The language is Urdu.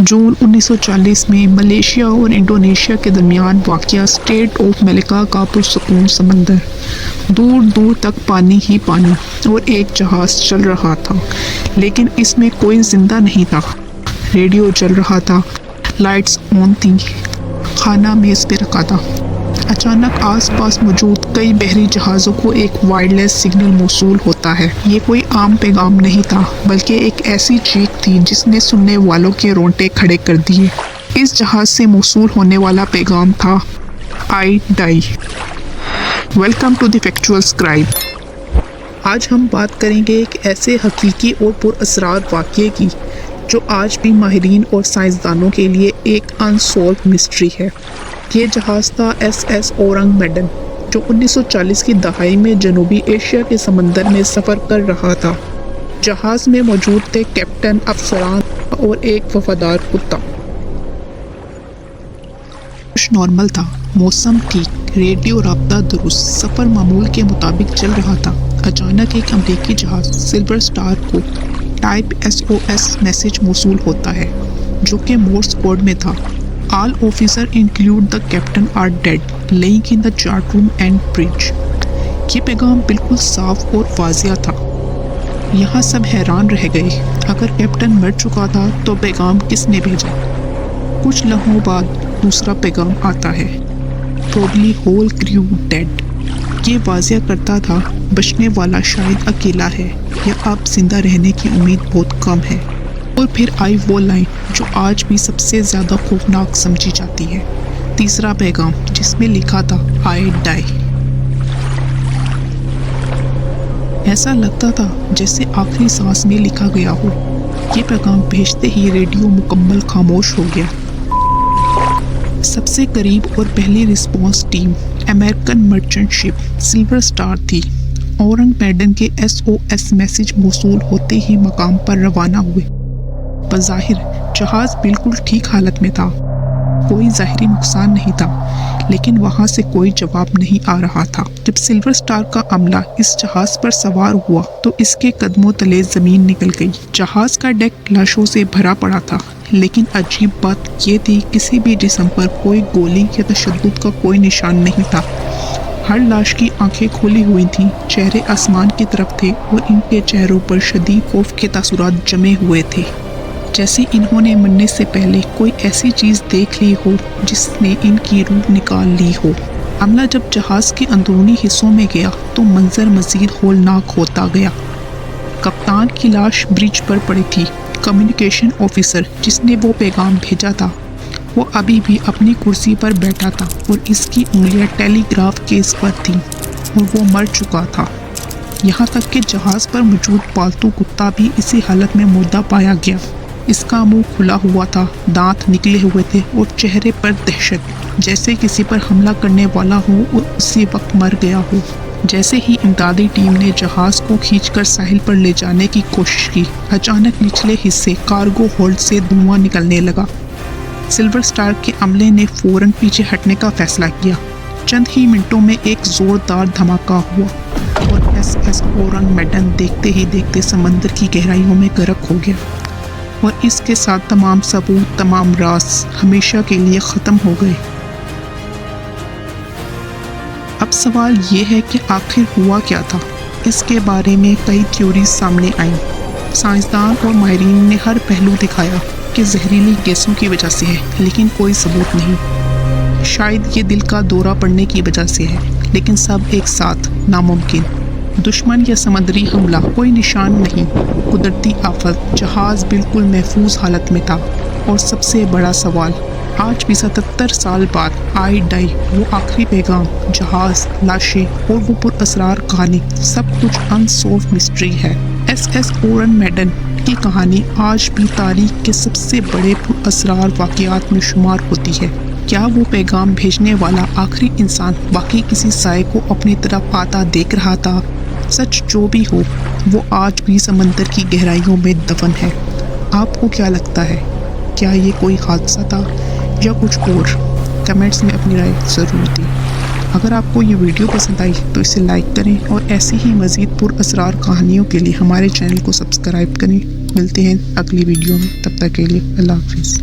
جون 1940 میں ملیشیا اور انڈونیشیا کے درمیان واقع اسٹریٹ آف ملکا کا پرسکون سمندر، دور دور تک پانی ہی پانی اور ایک جہاز چل رہا تھا، لیکن اس میں کوئی زندہ نہیں تھا۔ ریڈیو چل رہا تھا، لائٹس آن تھیں، کھانا میز پہ رکھا تھا۔ اچانک آس پاس موجود کئی بحری جہازوں کو ایک وائرلیس سگنل موصول ہوتا ہے۔ یہ کوئی عام پیغام نہیں تھا، بلکہ ایک ایسی چیخ تھی جس نے سننے والوں کے رونگٹے کھڑے کر دیے۔ اس جہاز سے موصول ہونے والا پیغام تھا "آئی ڈائی، welcome to the factual scribe". آج ہم بات کریں گے ایک ایسے حقیقی اور پر اسرار واقعے کی جو آج بھی ماہرین اور سائنسدانوں کے لیے ایک انسولوڈ مسٹری ہے۔ یہ جہاز تھا SS اورنگ میڈن، جو 1940 کی دہائی میں جنوبی ایشیا کے سمندر میں سفر کر رہا تھا۔ جہاز میں موجود تھے کیپٹن، افسران اور ایک وفادار کتا۔ کچھ نارمل تھا، موسم ٹھیک، ریڈیو رابطہ درست، سفر معمول کے مطابق چل رہا تھا۔ اچانک ایک امریکی جہاز سلور سٹار کو ٹائپ SOS میسج موصول ہوتا ہے، جو کہ مورس کوڈ میں تھا۔ All officers include the captain are dead, laying in the chart room and bridge۔ یہ پیغام بالکل صاف اور واضح تھا۔ یہاں سب حیران رہ گئے۔ اگر کیپٹن مر چکا تھا تو پیغام کس نے بھیجا؟ کچھ لمحوں بعد دوسرا پیغام آتا ہے، Probably whole crew dead۔ یہ واضح کرتا تھا بچنے والا شاید اکیلا ہے یا اب زندہ رہنے کی امید بہت کم ہے۔ اور پھر آئی وہ لائن جو آج بھی سب سے زیادہ خوفناک سمجھی جاتی ہے، تیسرا پیغام جس میں لکھا تھا "آئی ڈائی"۔ ایسا لگتا تھا جیسے آخری سانس میں لکھا گیا ہو۔ یہ پیغام بھیجتے ہی ریڈیو مکمل خاموش ہو گیا۔ سب سے قریب اور پہلی رسپانس ٹیم امریکن مرچنٹ شپ سلور سٹار تھی۔ اورنگ میڈن کے SOS میسج موصول ہوتے ہی مقام پر روانہ ہوئے۔ بظاہر جہاز بالکل ٹھیک حالت میں تھا، کوئی ظاہری نقصان نہیں تھا، لیکن وہاں سے کوئی جواب نہیں آ رہا تھا۔ جب سلور سٹار کا عملہ اس جہاز پر سوار ہوا تو اس کے قدموں تلے زمین نکل گئی۔ جہاز کا ڈیک لاشوں سے بھرا پڑا تھا، لیکن عجیب بات یہ تھی کسی بھی جسم پر کوئی گولی یا تشدد کا کوئی نشان نہیں تھا۔ ہر لاش کی آنکھیں کھلی ہوئی تھیں، چہرے آسمان کی طرف تھے اور ان کے چہروں پر شدید خوف کے تاثرات جمے ہوئے تھے، جیسے انہوں نے مرنے سے پہلے کوئی ایسی چیز دیکھ لی ہو جس نے ان کی روح نکال لی ہو۔ عملہ جب جہاز کے اندرونی حصوں میں گیا تو منظر مزید ہولناک ہوتا گیا۔ کپتان کی لاش برج پر پڑی تھی۔ کمیونیکیشن آفیسر جس نے وہ پیغام بھیجا تھا وہ ابھی بھی اپنی کرسی پر بیٹھا تھا اور اس کی انگلیاں ٹیلی گراف کیس پر تھیں اور وہ مر چکا تھا۔ یہاں تک کہ جہاز پر موجود پالتو کتا بھی اسی حالت میں مردہ پایا گیا۔ اس کا منہ کھلا ہوا تھا، دانت نکلے ہوئے تھے اور چہرے پر دہشت، جیسے کسی پر حملہ کرنے والا ہو اور اسی وقت مر گیا ہو۔ جیسے ہی امدادی ٹیم نے جہاز کو کھینچ کر ساحل پر لے جانے کی کوشش کی، اچانک نچلے حصے کارگو ہولڈ سے دھواں نکلنے لگا۔ سلور سٹار کے عملے نے فوراً پیچھے ہٹنے کا فیصلہ کیا۔ چند ہی منٹوں میں ایک زوردار دھماکہ ہوا اور SS اورنگ میڈن دیکھتے ہی دیکھتے سمندر کی گہرائیوں میں غرق ہو گیا، اور اس کے ساتھ تمام ثبوت، تمام راز ہمیشہ کے لیے ختم ہو گئے۔ اب سوال یہ ہے کہ آخر ہوا کیا تھا؟ اس کے بارے میں کئی تھیوریز سامنے آئیں۔ سائنسدان اور ماہرین نے ہر پہلو دکھایا کہ زہریلی گیسوں کی وجہ سے ہے، لیکن کوئی ثبوت نہیں۔ شاید یہ دل کا دورہ پڑنے کی وجہ سے ہے، لیکن سب ایک ساتھ ناممکن۔ دشمن یا سمندری حملہ، کوئی نشان نہیں۔ قدرتی آفت، جہاز بالکل محفوظ حالت میں تھا، اور سب سے بڑا سوال، آج بھی 77 سال بعد "آئی ڈائی"، وہ آخری پیغام، جہاز، لاشیں اور وہ پر اسرار کہانی، سب کچھ انسولوڈ مسٹری ہے۔ SS اورنگ میڈن کی کہانی آج بھی تاریخ کے سب سے بڑے پر اسرار واقعات میں شمار ہوتی ہے۔ کیا وہ پیغام بھیجنے والا آخری انسان واقعی کسی سائے کو اپنی طرف آتا دیکھ رہا تھا؟ سچ جو بھی ہو، وہ آج بھی سمندر کی گہرائیوں میں دفن ہے۔ آپ کو کیا لگتا ہے؟ کیا یہ کوئی حادثہ تھا یا کچھ اور؟ کمنٹس میں اپنی رائے ضرور دیں۔ اگر آپ کو یہ ویڈیو پسند آئی تو اسے لائک کریں اور ایسی ہی مزید پر اسرار کہانیوں کے لیے ہمارے چینل کو سبسکرائب کریں۔ ملتے ہیں اگلی ویڈیو میں، تب تک کے لیے اللہ حافظ۔